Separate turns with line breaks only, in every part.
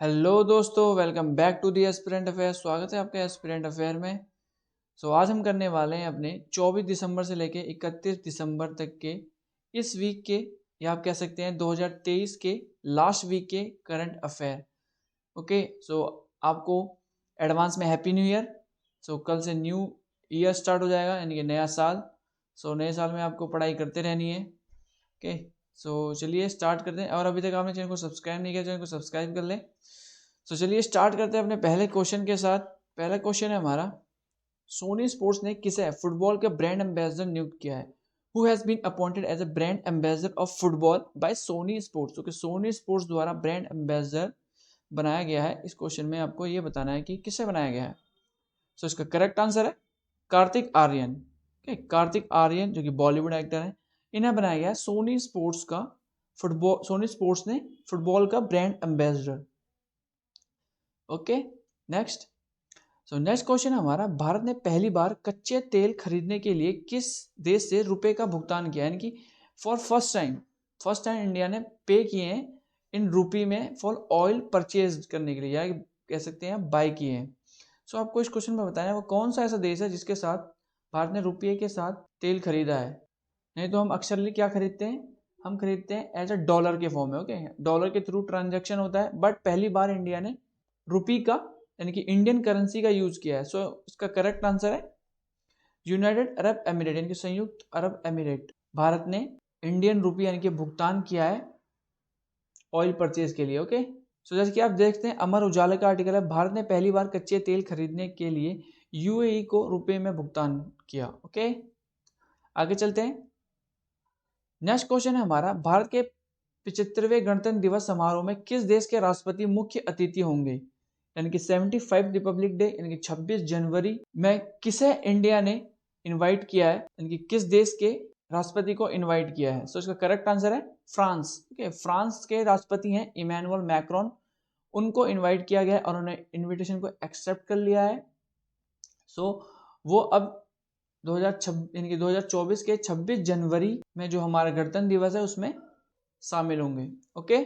Hello दोस्तों, welcome back to the aspirant affair. स्वागत है आपका एस्पिरेंट अफेयर में। आज हम करने वाले हैं अपने 24 दिसंबर से लेके 31 दिसंबर तक के इस वीक के, या आप कह सकते हैं 2023 के लास्ट वीक के करंट अफेयर। ओके, आपको एडवांस में हैप्पी न्यू ईयर। कल से न्यू ईयर स्टार्ट हो जाएगा, यानी कि नया साल। नए साल में आपको पढ़ाई करते रहनी है। ओके, चलिए स्टार्ट करते हैं। और अभी तक आपने चैनल को सब्सक्राइब नहीं किया, चैनल को सब्सक्राइब कर लें। चलिए स्टार्ट करते हैं अपने पहले क्वेश्चन के साथ। पहला क्वेश्चन है हमारा, सोनी स्पोर्ट्स ने किसे फुटबॉल का ब्रांड एम्बेसडर नियुक्त किया है? Who has been appointed as a brand ambassador of football by Sony Sports? Okay, Sony Sports द्वारा ब्रांड एम्बेसडर बनाया गया है। इस क्वेश्चन में आपको ये बताना है कि किसे बनाया गया है। इसका करेक्ट आंसर है कार्तिक आर्यन। कार्तिक आर्यन जो कि बॉलीवुड एक्टर है, इन्हें बनाया गया है सोनी स्पोर्ट्स का फुटबॉल। सोनी स्पोर्ट्स ने फुटबॉल का brand ambassador. Okay, next. Next question है हमारा, भारत ने पहली बार कच्चे तेल खरीदने के लिए किस देश से रुपए का भुगतान किया? यानी कि फर्स्ट टाइम इंडिया ने पे किए हैं इन रुपी में फॉर ऑयल परचेज करने के लिए, या कह सकते हैं बाय किए हैं। आपको इस क्वेश्चन में बताया वो कौन सा ऐसा देश है जिसके साथ भारत ने रुपये के साथ तेल खरीदा है। नहीं तो हम अक्सरली क्या खरीदते हैं, हम खरीदते हैं एज अ डॉलर के फॉर्म में। ओके, डॉलर के थ्रू ट्रांजेक्शन होता है, बट पहली बार इंडिया ने रुपी का यानी कि इंडियन करेंसी का यूज किया है। इसका करेक्ट आंसर है यूनाइटेड अरब एमिरेट, यानी कि संयुक्त अरब एमिरेट। भारत ने इंडियन रुपी यानी कि भुगतान किया है ऑयल परचेज के लिए। ओके, जैसे कि आप देखते हैं अमर उजाला का आर्टिकल है, भारत ने पहली बार कच्चे तेल खरीदने के लिए यूएई को रुपए में भुगतान किया। ओके, आगे चलते हैं। नेक्स्ट क्वेश्चन है हमारा, भारत के 75वें गणतंत्र दिवस समारोह में किस देश के राष्ट्रपति मुख्य अतिथि होंगे? यानी कि 75 रिपब्लिक डे यानी कि 26 जनवरी में किसे इंडिया ने इनवाइट किया है, यानी कि किस देश के राष्ट्रपति को इनवाइट किया है? इसका करेक्ट आंसर है फ्रांस। ओके, फ्रांस के राष्ट्रपति हैं इमैनुअल मैक्रोन, उनको इनवाइट किया गया है और उन्होंने इनविटेशन को एक्सेप्ट कर लिया है। वो अब 2024 के 26 जनवरी में जो हमारा गणतंत्र दिवस है उसमें शामिल होंगे। ओके,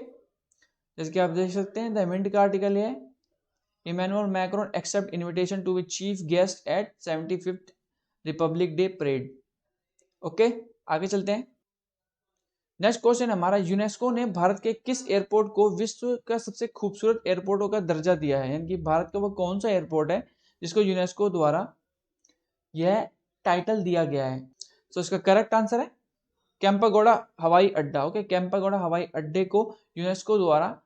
जैसे कि आप देख सकते हैं द मिंट का आर्टिकल है, Emmanuel Macron accept invitation to be chief guest at 75th Republic Day parade. Okay, आगे चलते हैं। नेक्स्ट क्वेश्चन हमारा, यूनेस्को ने भारत के किस एयरपोर्ट को विश्व का सबसे खूबसूरत एयरपोर्टों का दर्जा दिया है? यानी कि भारत का वो कौन सा एयरपोर्ट है जिसको यूनेस्को द्वारा यह टाइटल दिया गया है? इसका करेक्ट आंसर है कैंपागोड़ा हवाई अड्डा। ओके, कैंपागोड़ा हवाई अड्डे को यूनेस्को द्वारा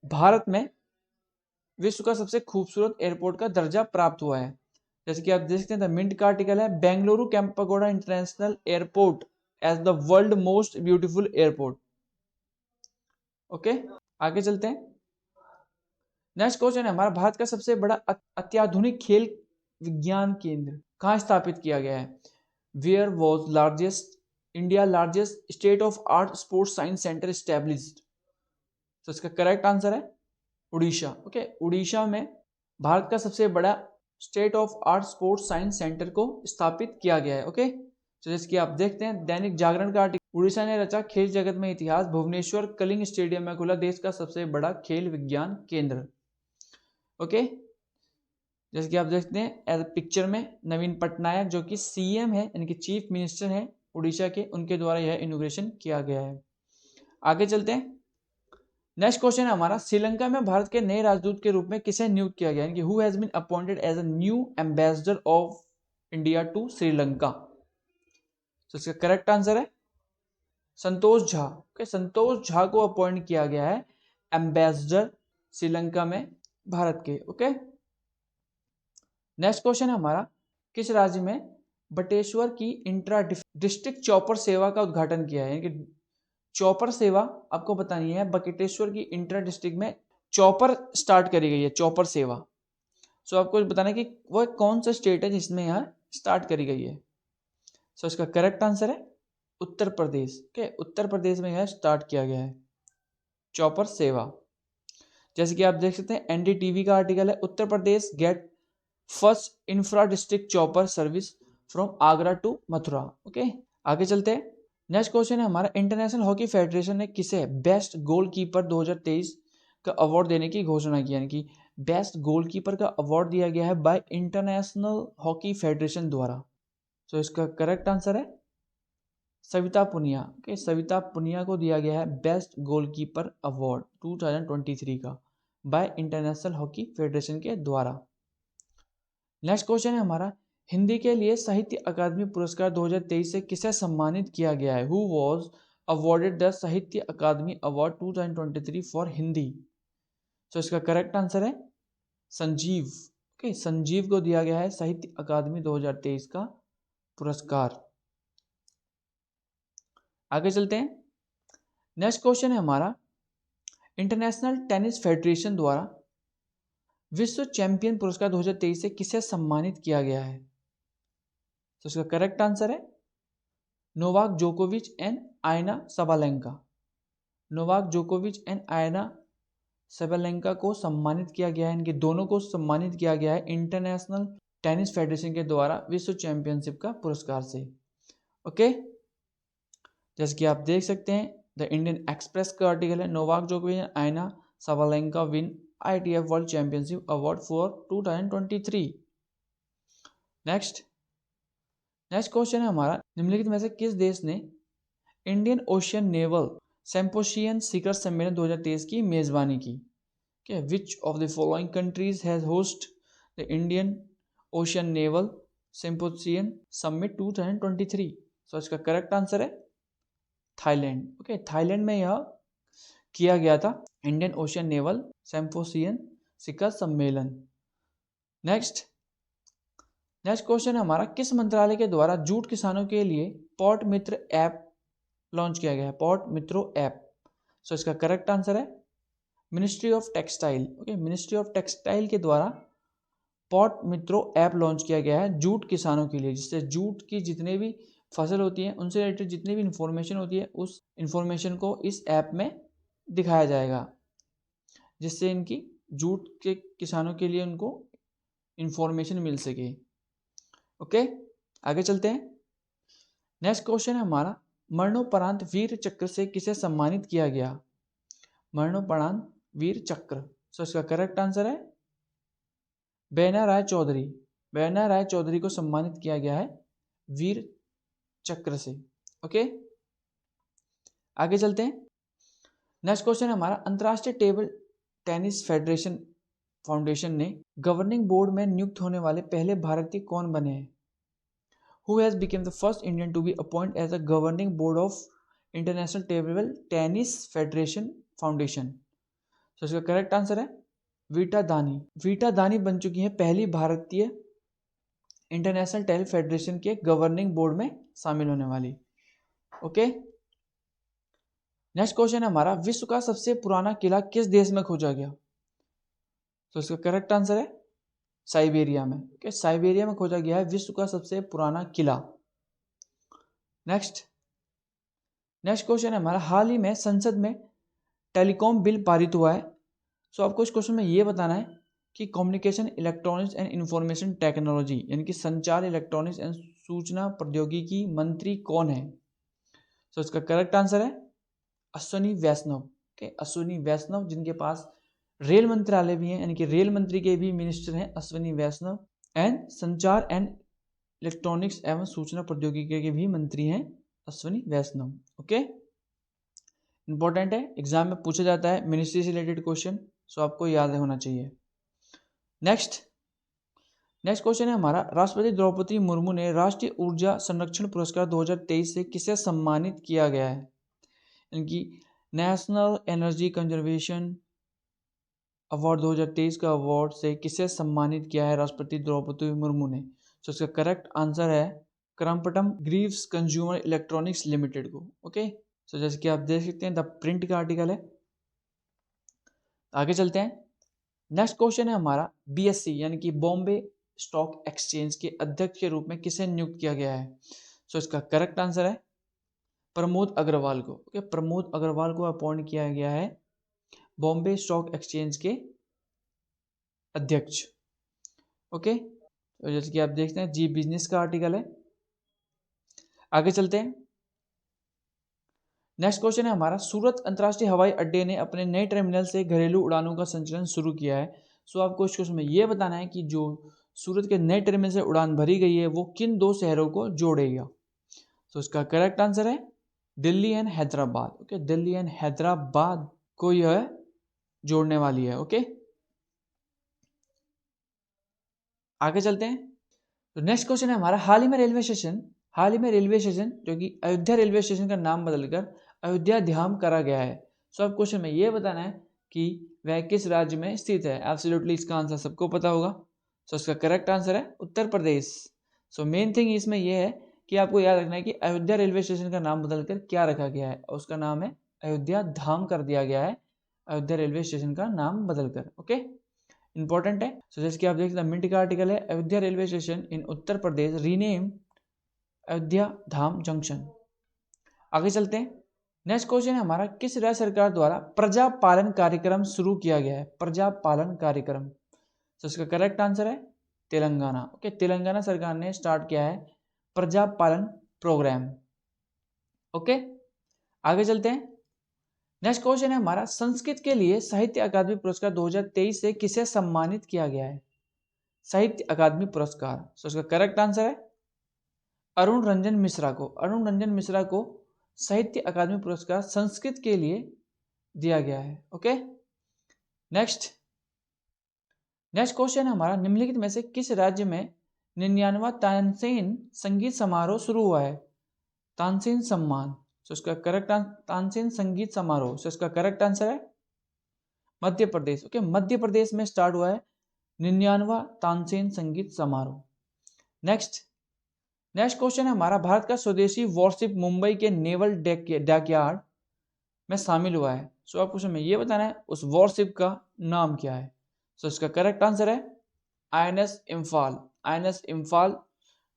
भारत में विश्व का सबसे खूबसूरत एयरपोर्ट का दर्जा प्राप्त हुआ है। जैसे कि आप देख सकते हैं द मिंट का आर्टिकल है, Bengaluru Kempegowda international airport as the world most beautiful airport. Okay, आगे चलते हैं। नेक्स्ट क्वेश्चन है हमारा, भारत का सबसे बड़ा अत्याधुनिक खेल विज्ञान केंद्र कहाँ स्थापित किया गया है? Where was largest India largest state of art sports science centre established? इसका करेक्ट आंसर है उड़ीसा। ओके, उड़ीसा में भारत का सबसे बड़ा state of art sports science centre को स्थापित किया गया है। ओके, जैसे कि आप देखते हैं दैनिक जागरण का आर्टिकल, उड़ीसा ने रचा खेल जगत में इतिहास, भुवनेश्वर कलिंग स्टेडियम में खुला देश का सबसे बड़ा खेल विज्ञान केंद्र। ओके, जैसे कि आप देखते हैं एज पिक्चर में नवीन पटनायक जो कि सीएम है यानी कि चीफ मिनिस्टर है उड़ीसा के, उनके द्वारा यह इनॉग्रेशन किया गया है। आगे चलते हैं। नेक्स्ट क्वेश्चन है हमारा, श्रीलंका में भारत के नए राजदूत के रूप में किसे नियुक्त किया गया? यानी कि who has been appointed as a new ambassador of India to Sri Lanka? इसका करेक्ट आंसर है संतोष झा। ओके, संतोष झा को अपॉइंट किया गया है एम्बेसडर श्रीलंका में भारत के। ओके, नेक्स्ट क्वेश्चन है हमारा, किस राज्य में बटेश्वर की इंट्रा डिस्ट्रिक्ट चॉपर सेवा का उद्घाटन किया है? यानी कि चॉपर सेवा आपको बतानी है, बकेटेश्वर की इंटर डिस्ट्रिक्ट में चॉपर स्टार्ट करी गई है, चॉपर सेवा। आपको बताना है कि वह कौन सा स्टेट है जिसमें यह स्टार्ट करी गई है। इसका करेक्ट आंसर है उत्तर प्रदेश। के उत्तर प्रदेश में यह स्टार्ट किया गया है चॉपर सेवा। जैसे कि आप देख सकते हैं एनडीटीवी का आर्टिकल है, Uttar Pradesh get first infra district chopper service from Agra to Mathura. Okay, आगे चलते हैं। नेक्स्ट क्वेश्चन है हमारा, इंटरनेशनल हॉकी फेडरेशन ने किसे बेस्ट गोलकीपर 2023 का अवार्ड देने की घोषणा की, यानी कि बेस्ट गोलकीपर का अवार्ड दिया गया है बाय इंटरनेशनल हॉकी फेडरेशन द्वारा। तो इसका करेक्ट आंसर है सविता पुनिया। ओके, सविता पुनिया को दिया गया है बेस्ट गोलकीपर अवार्ड 2023 का बाय इंटरनेशनल हॉकी फेडरेशन के द्वारा। नेक्स्ट क्वेश्चन है हमारा, हिंदी के लिए साहित्य अकादमी पुरस्कार 2023 से किसे सम्मानित किया गया है? हु वॉज अवॉर्डेड द साहित्य अकादमी अवार्ड 2023 फॉर हिंदी? तो इसका करेक्ट आंसर है संजीव। ओके, संजीव को दिया गया है साहित्य अकादमी 2023 का पुरस्कार। आगे चलते हैं। नेक्स्ट क्वेश्चन है हमारा, इंटरनेशनल टेनिस फेडरेशन द्वारा विश्व चैंपियन पुरस्कार 2023 से किसे सम्मानित किया गया है? तो इसका करेक्ट आंसर है नोवाक जोकोविच एंड आयना सबालेंका। नोवाक जोकोविच एंड आयना सबालेंका को सम्मानित किया गया है, इनके दोनों को सम्मानित किया गया है इंटरनेशनल टेनिस फेडरेशन के द्वारा विश्व चैंपियनशिप का पुरस्कार से। ओके, जैसे कि आप देख सकते हैं द इंडियन एक्सप्रेस का आर्टिकल है, नोवाक जोकोविच and Aryna Sabalenka win ITF world championship award for 2023। Next question है हमारा, निम्नलिखित में से किस देश ने इंडियन ओशियन नेवल सिम्पोसियन शिखर सम्मेलन 2023 की मेजबानी की? Which of the following countries has host the Indian Ocean naval symposium summit 2023? So इसका करेक्ट आंसर है थाईलैंड। ओके, थाईलैंड में यह किया गया था इंडियन ओशियन नेवल सिम्पोसियन शिखर सम्मेलन। नेक्स्ट क्वेश्चन है हमारा, किस मंत्रालय के द्वारा जूट किसानों के लिए पॉट मित्र ऐप लॉन्च किया गया है? पॉट मित्रो ऐप। सो इसका करेक्ट आंसर है ministry of textile. Okay, ministry of textile के द्वारा पॉट मित्रो ऐप लॉन्च किया गया है जूट किसानों के लिए, जिससे जूट की जितने भी फसल होती है उनसे रिलेटेड जितनी भी इंफॉर्मेशन होती है उस इंफॉर्मेशन को इस ऐप में दिखाया जाएगा, जिससे इनकी जूट के किसानों के लिए उनको इंफॉर्मेशन मिल सके। ओके, आगे चलते हैं। नेक्स्ट क्वेश्चन है हमारा, मरणोपरांत वीर चक्र से किसे सम्मानित किया गया? मरणोपरांत वीर चक्र। सो इसका करेक्ट आंसर है बेना राय चौधरी। बेना राय चौधरी को सम्मानित किया गया है वीर चक्र से। ओके, आगे चलते हैं। नेक्स्ट क्वेश्चन है हमारा, अंतरराष्ट्रीय टेबल टेनिस फेडरेशन फाउंडेशन ने गवर्निंग बोर्ड में नियुक्त होने वाले पहले भारतीय कौन बने हैं? Who has become the first Indian to be appointed as a governing board of International Table Tennis Federation Foundation? तो इसका करेक्ट आंसर है वीटा दानी। वीटा दानी बन चुकी है पहली भारतीय इंटरनेशनल टेनिस फेडरेशन के गवर्निंग बोर्ड में शामिल होने वाली। ओके, नेक्स्ट क्वेश्चन है हमारा, विश्व का सबसे पुराना किला किस देश में खोजा गया? तो इसका करेक्ट आंसर है साइबेरिया में। ओके, साइबेरिया में खोजा गया है विश्व का सबसे पुराना किला। नेक्स्ट क्वेश्चन है हमारा, हाल ही में संसद में टेलीकॉम बिल पारित हुआ है। सो आपको इस क्वेश्चन में ये बताना है कि communication electronics and information technology यानी कि संचार इलेक्ट्रॉनिक्स एंड सूचना प्रौद्योगिकी मंत्री कौन है? सो इसका करेक्ट आंसर है अश्विनी वैष्णव। ओके, अश्विनी वैष्णव, जिनके पास रेल मंत्रालय भी है, यानी कि रेल मंत्री के भी मिनिस्टर हैं अश्विनी वैष्णव, एंड संचार एंड इलेक्ट्रॉनिक्स एवं सूचना प्रौद्योगिकी के भी मंत्री हैं अश्विनी वैष्णव। ओके, इंपॉर्टेंट है, एग्जाम में पूछा जाता है मिनिस्ट्री से रिलेटेड क्वेश्चन, सो आपको याद होना चाहिए। नेक्स्ट क्वेश्चन है हमारा, राष्ट्रपति द्रौपदी मुर्मू ने राष्ट्रीय ऊर्जा संरक्षण पुरस्कार 2023 से किसे सम्मानित किया गया है? इनकी नेशनल एनर्जी कंजर्वेशन अवार्ड 2023 का अवार्ड से किसे सम्मानित किया है राष्ट्रपति द्रौपदी मुर्मू ने? तो इसका करेक्ट आंसर है Crompton Greaves consumer electronics limited को। ओके, सो जैसे कि आप देख सकते हैं द प्रिंट का आर्टिकल है। आगे चलते हैं। नेक्स्ट क्वेश्चन है हमारा, BSE यानी कि बॉम्बे स्टॉक एक्सचेंज के अध्यक्ष के रूप में किसे नियुक्त किया गया है? सो इसका करेक्ट आंसर है प्रमोद अग्रवाल को। ओके, प्रमोद अग्रवाल को अपॉइंट किया गया है बॉम्बे स्टॉक एक्सचेंज के अध्यक्ष। ओके, तो जैसे कि आप देखते हैं जी बिजनेस का आर्टिकल है। आगे चलते हैं। नेक्स्ट क्वेश्चन है हमारा, सूरत अंतर्राष्ट्रीय हवाई अड्डे ने अपने नए टर्मिनल से घरेलू उड़ानों का संचालन शुरू किया है। सो आपको इस क्वेश्चन में ये बताना है कि जो सूरत के नए टर्मिनल से उड़ान भरी गई है वो किन दो शहरों को जोड़ेगा। तो इसका करेक्ट आंसर है Delhi and Hyderabad. Okay, Delhi and Hyderabad को यह जोड़ने वाली है। ओके, आगे चलते हैं। तो नेक्स्ट क्वेश्चन है हमारा, हाल ही में रेलवे स्टेशन जो कि अयोध्या रेलवे स्टेशन का नाम बदलकर अयोध्या धाम करा गया है। सो अब क्वेश्चन में ये बताना है कि वह किस राज्य में स्थित है। एब्सोल्युटली इसका आंसर सबको पता होगा। सो इसका करेक्ट आंसर है उत्तर प्रदेश। सो मेन थिंग इसमें यह है कि आपको याद रखना है कि अयोध्या रेलवे स्टेशन का नाम बदलकर क्या रखा गया है, और उसका नाम है अयोध्या धाम कर दिया गया है, अयोध्या रेलवे स्टेशन का नाम बदलकर। ओके, इंपॉर्टेंट है। सो जैसे कि आप देख सकते हैं मिनट का आर्टिकल है, अयोध्या रेलवे स्टेशन इन उत्तर प्रदेश रीनेम अयोध्या धाम जंक्शन। आगे चलते हैं। नेक्स्ट क्वेश्चन है हमारा, किस राज्य सरकार द्वारा प्रजा पालन कार्यक्रम शुरू किया गया है। प्रजा पालन कार्यक्रम, तो इसका करेक्ट आंसर है तेलंगाना। ओके, तेलंगाना सरकार ने स्टार्ट किया है प्रजा पालन प्रोग्राम। ओके, आगे चलते हैं। नेक्स्ट क्वेश्चन है हमारा, संस्कृत के लिए साहित्य अकादमी पुरस्कार 2023 से किसे सम्मानित किया गया है। साहित्य अकादमी पुरस्कार, तो इसका करेक्ट आंसर है अरुण रंजन मिश्रा को। अरुण रंजन मिश्रा को साहित्य अकादमी पुरस्कार संस्कृत के लिए दिया गया है। ओके, नेक्स्ट क्वेश्चन है हमारा, निम्नलिखित में से किस राज्य में 99वां तानसेन संगीत समारोह शुरू हुआ है। तानसेन सम्मान, तो इसका करेक्ट तानसेन संगीत समारोह, तो इसका करेक्ट आंसर है मध्य प्रदेश। ओके, मध्य प्रदेश में स्टार्ट हुआ है 99वां तानसेन संगीत समारोह। नेक्स्ट क्वेश्चन है हमारा, भारत का स्वदेशी वॉरशिप मुंबई के नेवल डॉकयार्ड में शामिल हुआ है। सो आपको क्वेश्चन में ये बताना है उस वॉरशिप का नाम क्या है। सो इसका करेक्ट आंसर है INS इम्फाल। INS इम्फाल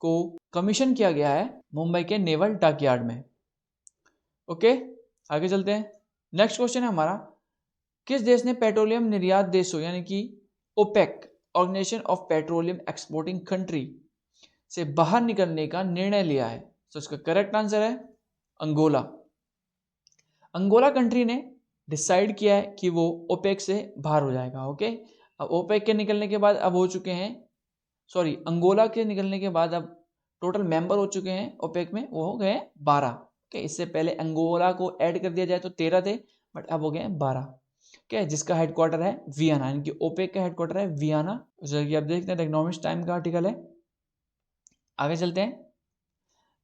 को कमीशन किया गया है मुंबई के नेवल डॉकयार्ड में। ओके, आगे चलते हैं। नेक्स्ट क्वेश्चन है हमारा, किस देश ने पेट्रोलियम निर्यात देशों यानी कि OPEC organization of petroleum exporting country से बाहर निकलने का निर्णय लिया है। तो इसका करेक्ट आंसर है अंगोला। अंगोला कंट्री ने डिसाइड किया है कि वो ओपेक से बाहर हो जाएगा। ओके, अब ओपेक के निकलने के बाद अब हो चुके हैं, अंगोला के निकलने के बाद अब टोटल मेंबर हो चुके हैं ओपेक में, वो हो गए 12। ओके, इससे पहले अंगोला को ऐड कर दिया जाए तो 13 थे, बट अब हो गए 12। ओके, जिसका हेडक्वार्टर है वियना, यानी कि ओपेक का हेडक्वार्टर है वियना। जैसे कि आप देखते हैं इकोनॉमिक्स टाइम का आर्टिकल है। आगे चलते हैं।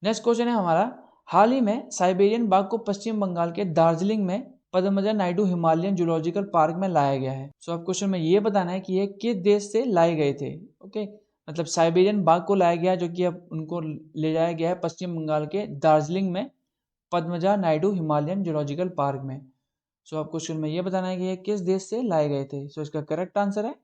नेक्स्ट क्वेश्चन है हमारा, हाल ही में साइबेरियन बाघ को पश्चिम बंगाल के दार्जिलिंग में Padmaja Naidu Himalayan zoological park में लाया गया है। सो आप क्वेश्चन में ये बताना है कि ये किस देश से लाए गए थे। ओके, मतलब साइबेरियन बाघ को लाया गया जो कि अब उनको ले जाया गया है पश्चिम बंगाल के दार्जिलिंग में Padmaja Naidu Himalayan zoological park में। सो आप क्वेश्चन में ये बताना है कि ये किस देश से लाए गए थे। सो इसका करेक्ट आंसर है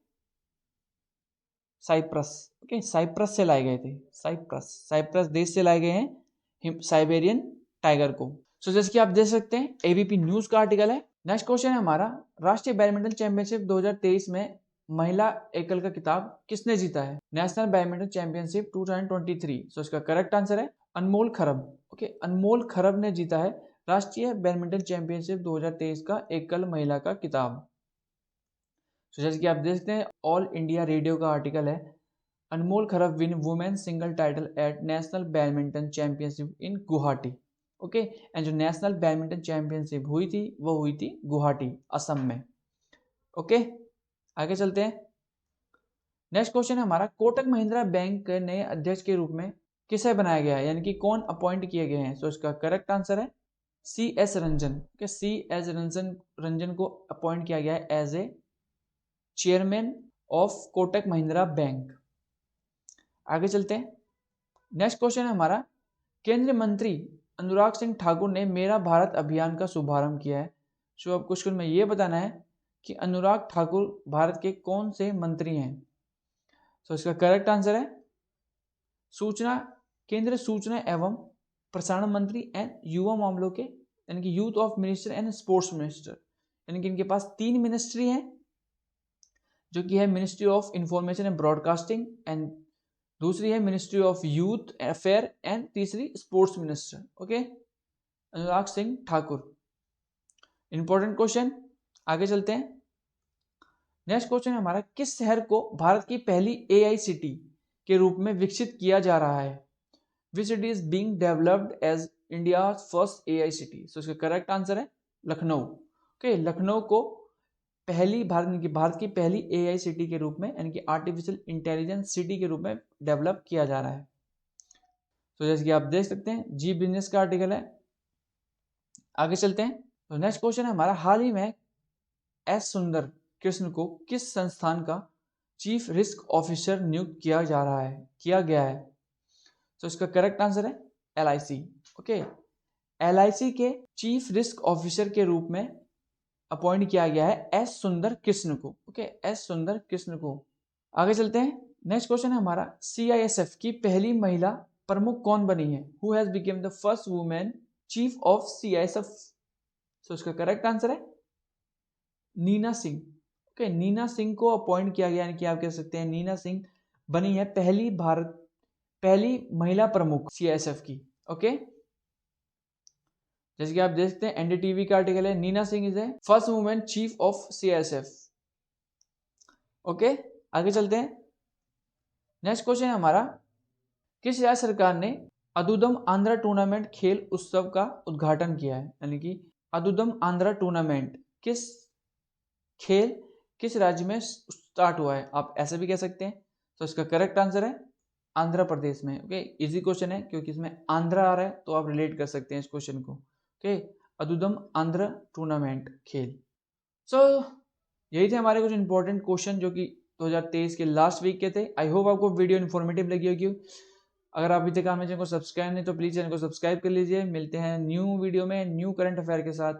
साइप्रस। ओके, साइप्रस से लाए गए थे। साइप्रस देश से लाए गए हैं साइबेरियन टाइगर को। सो जैसे कि आप देख सकते हैं एबीपी न्यूज का आर्टिकल है। नेक्स्ट क्वेश्चन है हमारा, राष्ट्रीय बैडमिंटन चैंपियनशिप 2023 में महिला एकल का खिताब किसने जीता है। National badminton championship 2023। सो इसका करेक्ट आंसर है अनमोल खरब। ओके, अनमोल खरब ने जीता है राष्ट्रीय बैडमिंटन चैंपियनशिप 2023 का एकल महिला का खिताब। तो जैसे कि आप देख सकते हैं ऑल इंडिया रेडियो का आर्टिकल है, अनमोल खरब win women single title at national badminton championship in Guwahati. Okay, and जो नेशनल बैडमिंटन चैंपियनशिप हुई थी वो हुई थी गुवाहाटी असम में। ओके, आगे चलते हैं। नेक्स्ट क्वेश्चन है हमारा, कोटक महिंद्रा बैंक के नए अध्यक्ष के रूप में किसे बनाया गया है, यानी कि कौन अपॉइंट किए गए हैं। सो इसका करेक्ट आंसर है CS Ranjan. Okay, CS Ranjan को अपॉइंट किया गया है as a chairman of Kotak Mahindra bank. आगे चलते हैं। नेक्स्ट क्वेश्चन है हमारा, केंद्रीय मंत्री अनुराग सिंह ठाकुर ने मेरा भारत अभियान का शुभारंभ किया है। सो अब क्वेश्चन में ये बताना है कि अनुराग ठाकुर भारत के कौन से मंत्री हैं। सो इसका करेक्ट आंसर है केंद्रीय सूचना एवं प्रसारण मंत्री एंड युवा मामलों के, यानी कि youth of minister and sports minister, यानी कि इनके पास 3 मिनिस्ट्री हैं, जो कि है ministry of information and broadcasting, and दूसरी है ministry of youth affair, and तीसरी sports minister. Okay, Anurag Singh Thakur. Important question, आगे चलते हैं। नेक्स्ट क्वेश्चन है हमारा, किस शहर को भारत की पहली एआई सिटी के रूप में विकसित किया जा रहा है? Which city is being developed as India first AI city? So इसका करेक्ट आंसर है लखनऊ। ओके, लखनऊ को भारत की पहली एआई सिटी के रूप में, यानी कि आर्टिफिशियल इंटेलिजेंस सिटी के रूप में डेवलप किया जा रहा है। तो जैसे कि आप देख सकते हैं, जी बिजनेस का आर्टिकल है। आगे चलते हैं। तो नेक्स्ट क्वेश्चन है हमारा, हाल ही में एस सुंदर कृष्ण को किस संस्थान का चीफ रिस्क ऑफिसर नियुक्त किया गया है? तो इसका करेक्ट आंसर है LIC। ओके, LIC के चीफ रिस्क ऑफिसर के रूप में अपॉइंट किया गया है एस सुंदर कृष्ण को। ओके, एस सुंदर कृष्ण को। आगे चलते हैं। नेक्स्ट क्वेश्चन है हमारा, CISF की पहली महिला प्रमुख कौन बनी है? Who has became the first women chief of CISF? सो इसका करेक्ट आंसर है नीना सिंह। ओके, नीना सिंह को अपॉइंट किया गया, यानी कि आप कह सकते हैं नीना सिंह बनी है पहली महिला प्रमुख CISF की। ओके, जैसे कि आप देखते हैं NDTV का आर्टिकल है, Neena Singh is a first women chief of CISF। Okay, आगे चलते हैं। नेक्स्ट क्वेश्चन है हमारा, किस राज्य सरकार ने अदुदम आंध्रा टूर्नामेंट खेल उत्सव का उद्घाटन किया है? यानी कि अदुदम आंध्रा टूर्नामेंट किस राज्य में स्टार्ट हुआ है? आप ऐसे भी कह सकते हैं। तो इसका करेक्ट आंसर है आंध्र प्रदेश में। ओके, इजी क्वेश्चन है क्योंकि इसमें आंध्रा आ रहा है, तो आप रिलेट कर सकते हैं इस क्वेश्चन को। ओके, अदुदम आंध्र टूर्नामेंट खेल। सो यही थे हमारे कुछ इंपॉर्टेंट क्वेश्चन जो कि 2023 के लास्ट वीक के थे। आई होप आपको वीडियो इन्फॉर्मेटिव लगी होगी। अगर आप अभी तक हमारे चैनल को सब्सक्राइब नहीं तो प्लीज चैनल को सब्सक्राइब कर लीजिए। मिलते हैं न्यू वीडियो में न्यू करंट अफेयर के साथ।